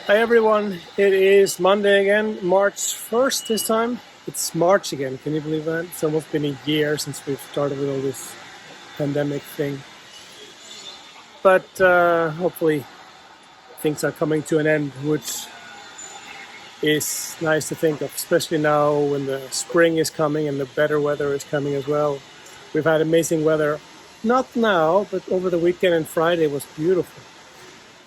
Hi everyone, it is Monday again, March 1st this time. It's March again, can you believe that? It's almost been a year since we've started with all this pandemic thing. But hopefully things are coming to an end, which is nice to think of, especially now when the spring is coming and the better weather is coming as well. We've had amazing weather, not now, but over the weekend, and Friday was beautiful.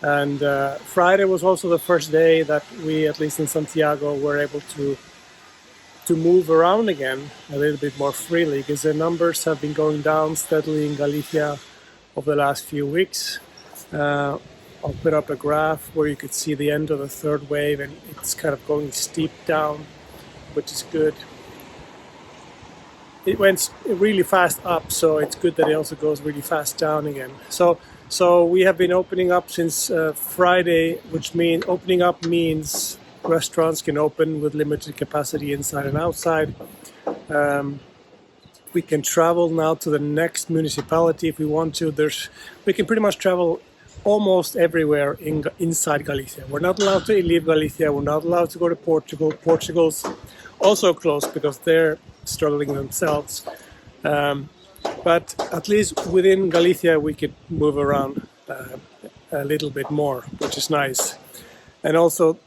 And Friday was also the first day that we, at least in Santiago, were able to move around again a little bit more freely, because the numbers have been going down steadily in Galicia over the last few weeks. I'll put up a graph where you could see the end of the third wave, and it's kind of going steep down, which is good. It went really fast up, so it's good that it also goes really fast down again. So we have been opening up since Friday, which means opening up means restaurants can open with limited capacity inside and outside. We can travel now to the next municipality if we want to. We can pretty much travel almost everywhere inside Galicia. We're not allowed to leave Galicia. We're not allowed to go to Portugal. Portugal's also closed because they're struggling themselves. But at least within Galicia, we could move around a little bit more, which is nice. And also,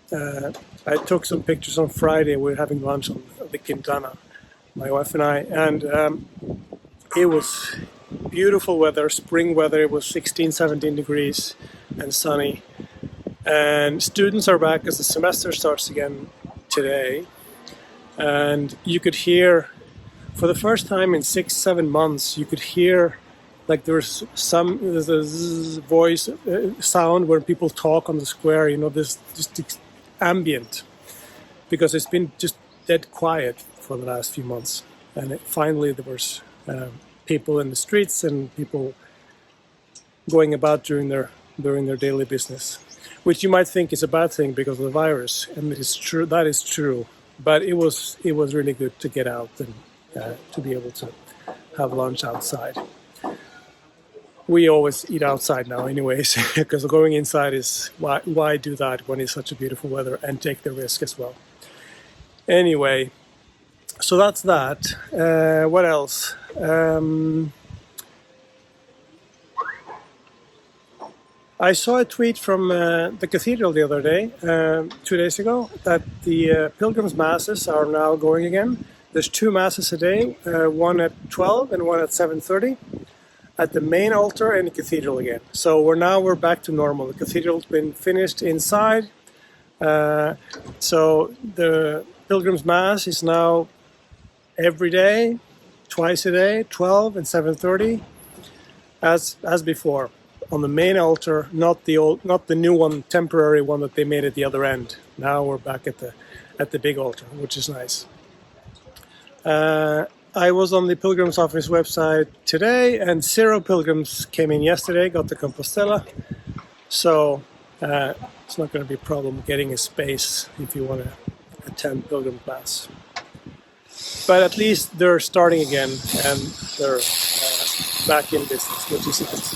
I took some pictures on Friday. We were having lunch on the Quintana, my wife and I, and it was beautiful weather, spring weather. It was 16, 17 degrees and sunny. And students are back as the semester starts again today. And you could hear, for the first time in 6-7 months, you could hear like there's a voice sound where people talk on the square, this just ambient, because it's been just dead quiet for the last few months. And finally there was people in the streets and people going about doing their daily business, which you might think is a bad thing because of the virus, and it is true. That is true. But it was really good to get out and to be able to have lunch outside. We always eat outside now anyways, because going inside is, why do that when it's such a beautiful weather and take the risk as well. Anyway, so that's that. What else? I saw a tweet from the Cathedral the other day, 2 days ago, that the Pilgrims masses are now going again. There's 2 masses a day, one at 12 and one at 7:30, at the main altar in the Cathedral again. So we're back to normal. The Cathedral's been finished inside, so the Pilgrims Mass is now every day, twice a day, 12 and 7:30, as before, on the main altar, not the new one, temporary one that they made at the other end. Now we're back at the big altar, which is nice. I was on the Pilgrims office website today, and 0 pilgrims came in yesterday, got to Compostela. So it's not going to be a problem getting a space if you want to attend Pilgrim Mass. But at least they're starting again, and they're back in business, which is nice.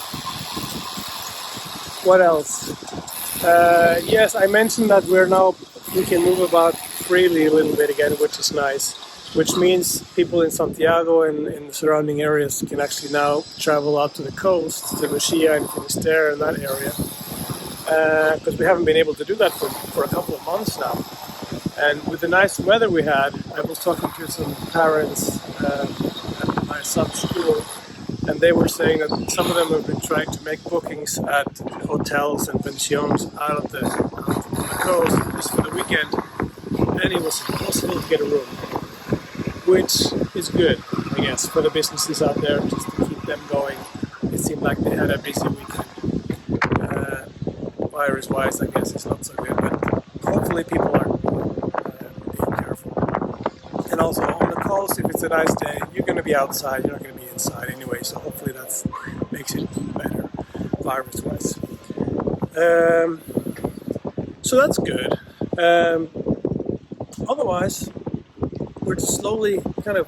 What else? Yes, I mentioned that we can move about freely a little bit again, which is nice. Which means people in Santiago and in the surrounding areas can actually now travel out to the coast, to Lucia and Finisterre and that area. Because we haven't been able to do that for a couple of months now. And with the nice weather we had, I was talking to some parents at my son's school, and they were saying that some of them have been trying to make bookings at hotels and pensions out of the coast just for the weekend, and it was impossible to get a room. Which is good, I guess, for the businesses out there, just to keep them going. It seemed like they had a busy weekend. Virus-wise, I guess it's not so good, but hopefully people are being careful. And also on the coast, if it's a nice day, you're going to be outside, you're not going to be inside anyway, so hopefully that makes it better, virus-wise. So that's good. Otherwise, we're just slowly kind of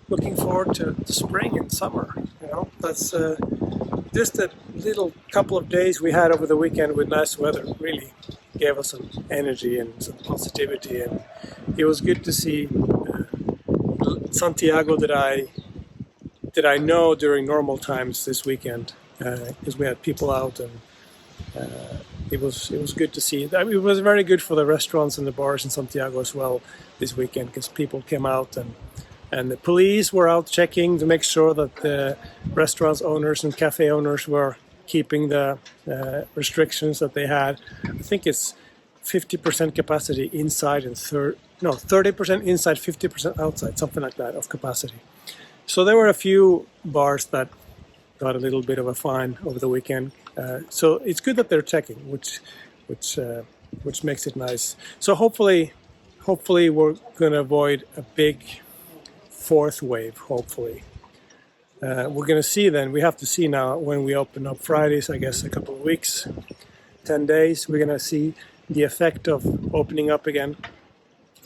looking forward to spring and summer. That's just a little couple of days we had over the weekend with nice weather really gave us some energy and some positivity, and it was good to see Santiago that I know during normal times this weekend, because we had people out, and it was good to see. It was very good for the restaurants and the bars in Santiago as well this weekend, because people came out, and the police were out checking to make sure that the restaurants owners and cafe owners were keeping the restrictions that they had. I think it's 50% capacity inside and 30% inside, 50% outside, something like that of capacity. So there were a few bars that got a little bit of a fine over the weekend. So it's good that they're checking, which makes it nice. So hopefully we're going to avoid a big fourth wave. Hopefully, we're going to see. Then we have to see now when we open up Fridays. I guess a couple of weeks, 10 days. We're going to see the effect of opening up again.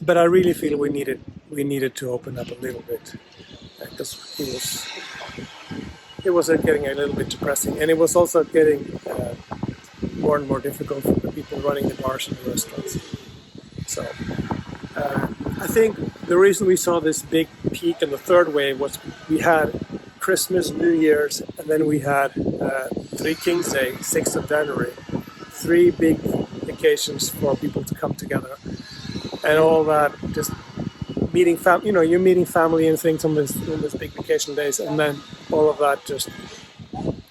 But I really feel we needed to open up a little bit, because it was getting a little bit depressing, and it was also getting more and more difficult for the people running the bars and the restaurants. So I think the reason we saw this big peak in the third wave was we had Christmas, New Year's, and then we had Three Kings Day, 6th of January. 3 big occasions for people to come together, and all that, just meeting you're meeting family and things on these big vacation days, and then all of that just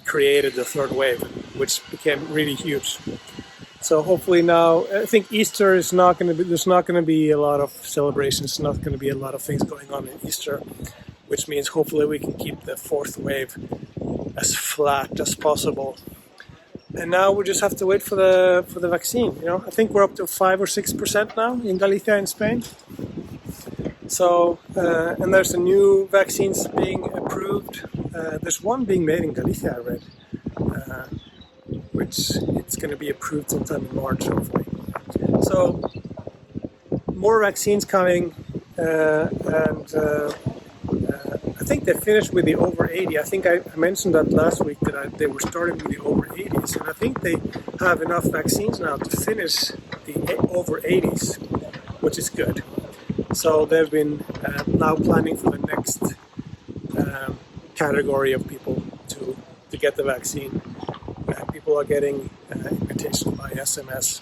created the third wave, which became really huge. So hopefully now, I think Easter is not going to be, there's not going to be a lot of celebrations, not going to be a lot of things going on in Easter, which means hopefully we can keep the fourth wave as flat as possible. And now we just have to wait for the vaccine. I think we're up to 5 or 6% now in Galicia and Spain. So and there's a new vaccines being approved. There's one being made in Galicia, I read, which it's going to be approved sometime in March, hopefully. So more vaccines coming, and I think they finished with the over 80. I think I mentioned that last week that they were starting with the over 80s, and I think they have enough vaccines now to finish the over 80s, which is good. So they've been now planning for the next category of people to get the vaccine. People are getting invitations by SMS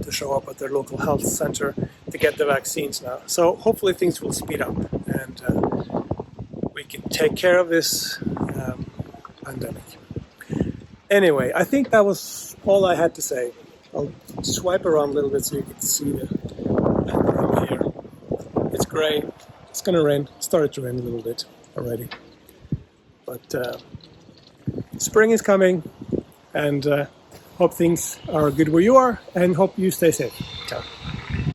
to show up at their local health center to get the vaccines now. So hopefully things will speed up, and we can take care of this pandemic. Anyway, I think that was all I had to say. I'll swipe around a little bit so you can see the background here. It's grey. It's going to rain. It started to rain a little bit already. But spring is coming, and hope things are good where you are, and hope you stay safe. Ciao.